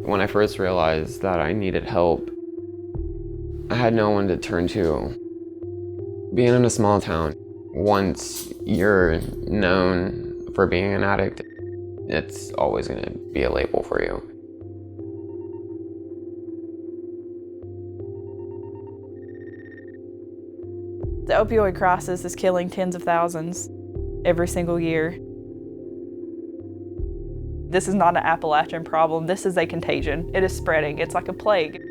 When I first realized that I needed help, I had no one to turn to. Being in a small town, once you're known for being an addict, it's always going to be a label for you. The opioid crisis is killing tens of thousands every single year. This is not an Appalachian problem. This is a contagion. It is spreading. It's like a plague.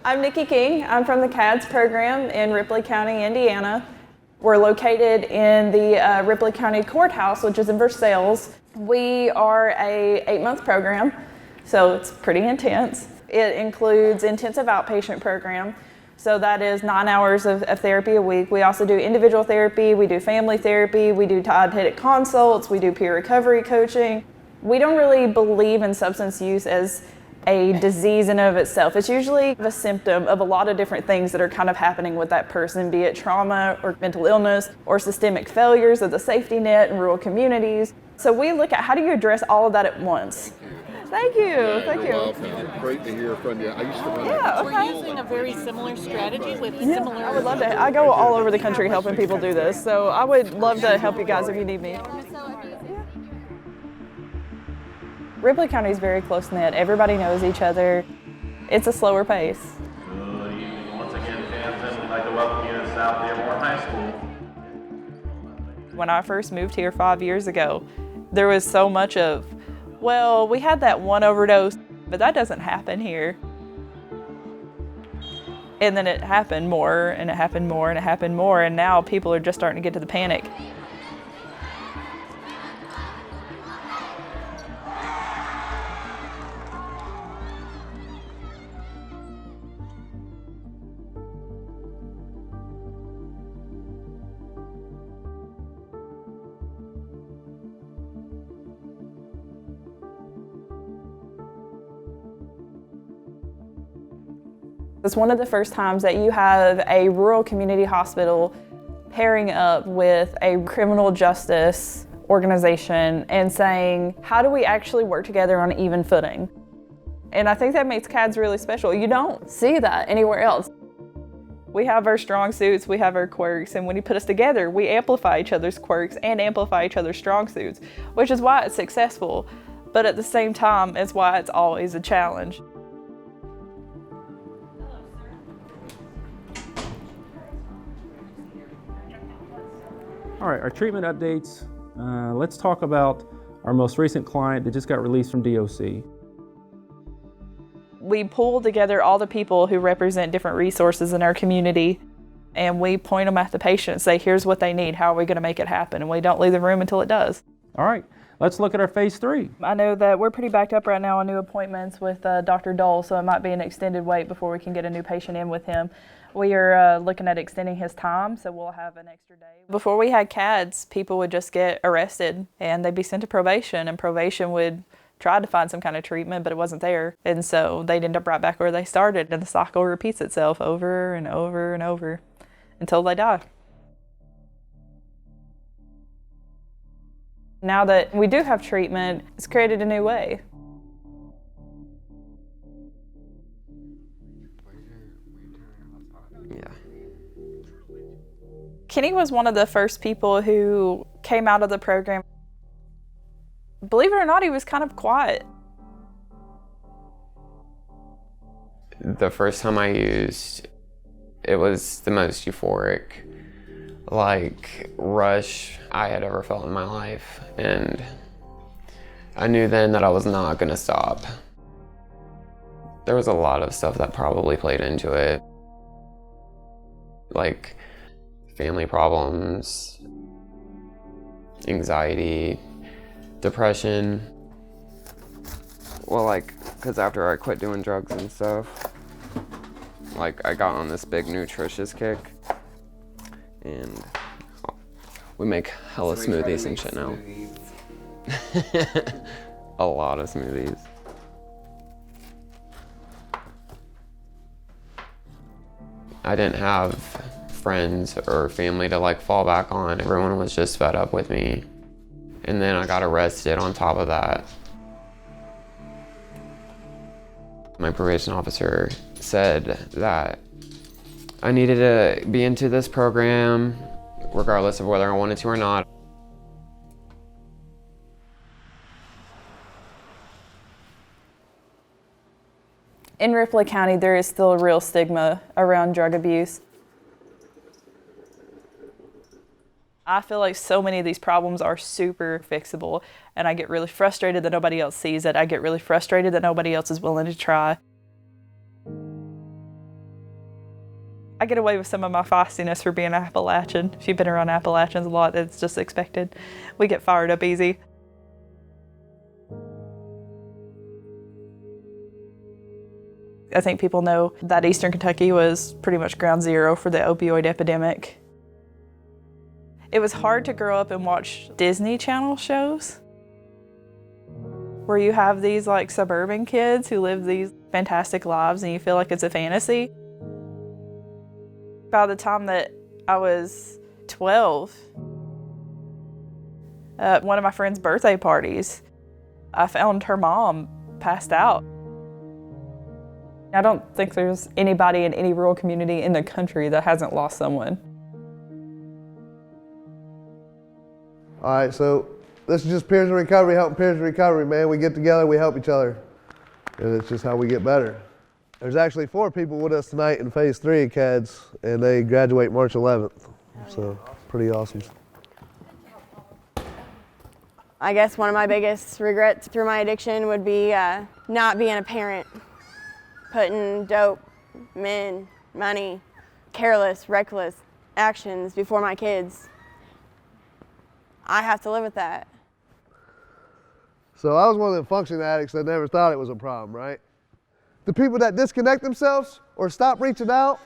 I'm Nikki King. I'm from the CADS Program in Ripley County, Indiana. We're located in the Ripley County Courthouse, which is in Versailles. We are a 8-month program, so it's pretty intense. It includes intensive outpatient program, so that is 9 hours of therapy a week. We also do individual therapy, we do family therapy, we do dietetic consults, we do peer recovery coaching. We don't really believe in substance use as a disease in and of itself. It's usually a symptom of a lot of different things that are kind of happening with that person, be it trauma or mental illness or systemic failures of the safety net in rural communities. So we look at how do you address all of that at once. Thank you. Thank you. Welcome. Great to hear from you. I used to run Okay. We're using a very similar strategy with similar... I would love to. I go all over the country helping people do this, so I would love to help you guys if you need me. Ripley County is very close-knit. Everybody knows each other. It's a slower pace. Good evening once again, fans. I'd like to welcome you to South Dearborn High School. When I first moved here 5 years ago, there was so much of, well, we had that one overdose, but that doesn't happen here. And then it happened more, and it happened more, and it happened more, and now people are just starting to get to the panic. It's one of the first times that you have a rural community hospital pairing up with a criminal justice organization and saying, how do we actually work together on an even footing? And I think that makes CADS really special. You don't see that anywhere else. We have our strong suits, we have our quirks, and when you put us together, we amplify each other's quirks and amplify each other's strong suits, which is why it's successful. But at the same time, it's why it's always a challenge. All right, our treatment updates. Let's talk about our most recent client that just got released from DOC. We pull together all the people who represent different resources in our community, and we point them at the patient and say, here's what they need, how are we going to make it happen? And we don't leave the room until it does. All right, let's look at our phase 3. I know that we're pretty backed up right now on new appointments with Dr. Dole, so it might be an extended wait before we can get a new patient in with him. We are looking at extending his time, so we'll have an extra day. Before we had CADS, people would just get arrested and they'd be sent to probation, and probation would try to find some kind of treatment, but it wasn't there. And so they'd end up right back where they started, and the cycle repeats itself over and over and over until they die. Now that we do have treatment, it's created a new way. Yeah. Kenny was one of the first people who came out of the program. Believe it or not, he was kind of quiet. The first time I used, it was the most euphoric, like, rush I had ever felt in my life. And I knew then that I was not gonna stop. There was a lot of stuff that probably played into it. Like family problems, anxiety, depression. Well, like, cause after I quit doing drugs and stuff, like I got on this big nutritious kick, and we make hella smoothies and shit now. A lot of smoothies. I didn't have friends or family to like fall back on. Everyone was just fed up with me. And then I got arrested on top of that. My probation officer said that I needed to be into this program regardless of whether I wanted to or not. In Ripley County, there is still a real stigma around drug abuse. I feel like so many of these problems are super fixable, and I get really frustrated that nobody else sees it. I get really frustrated that nobody else is willing to try. I get away with some of my feistiness for being Appalachian. If you've been around Appalachians a lot, it's just expected. We get fired up easy. I think people know that Eastern Kentucky was pretty much ground zero for the opioid epidemic. It was hard to grow up and watch Disney Channel shows where you have these like suburban kids who live these fantastic lives and you feel like it's a fantasy. By the time that I was 12, at one of my friend's birthday parties, I found her mom passed out. I don't think there's anybody in any rural community in the country that hasn't lost someone. All right, so this is just peers in recovery helping peers in recovery, man. We get together, we help each other, and it's just how we get better. There's actually 4 people with us tonight in phase 3 of CADS, and they graduate March 11th, so pretty awesome. I guess one of my biggest regrets through my addiction would be not being a parent, putting dope, men, money, careless, reckless actions before my kids. I have to live with that. So I was one of the functioning addicts that never thought it was a problem, right? The people that disconnect themselves or stop reaching out,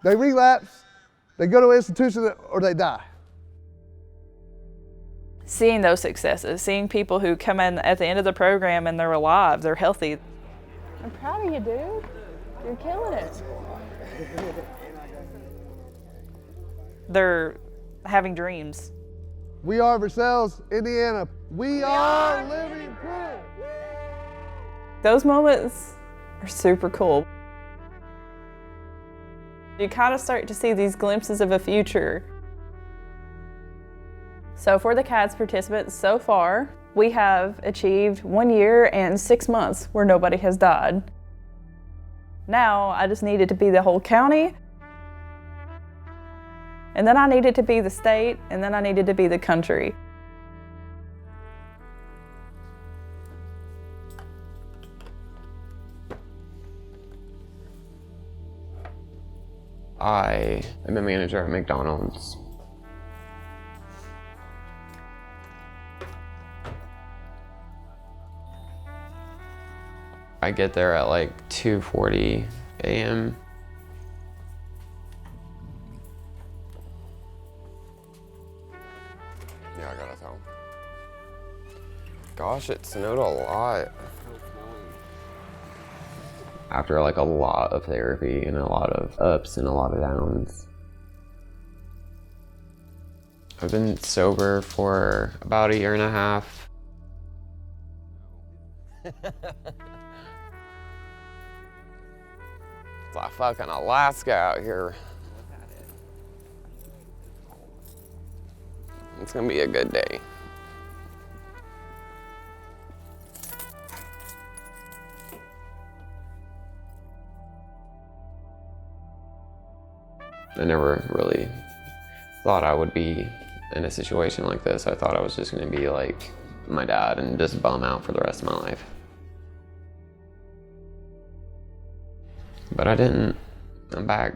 they relapse, they go to an institution, or they die. Seeing those successes, seeing people who come in at the end of the program and they're alive, they're healthy. I'm proud of you, dude. You're killing it. They're having dreams. We are Versailles, Indiana. We are living proof. Those moments are super cool. You kind of start to see these glimpses of a future. So for the CADS participants so far, we have achieved 1 year and 6 months where nobody has died. Now I just needed to be the whole county, and then I needed to be the state, and then I needed to be the country. I am a manager at McDonald's. I get there at like 2:40 a.m. Yeah, I gotta tell. Gosh, it snowed a lot. After like a lot of therapy and a lot of ups and a lot of downs. I've been sober for about 1.5 years. It's like fucking Alaska out here. It's gonna be a good day. I never really thought I would be in a situation like this. I thought I was just gonna be like my dad and just bum out for the rest of my life. But I didn't. I'm back.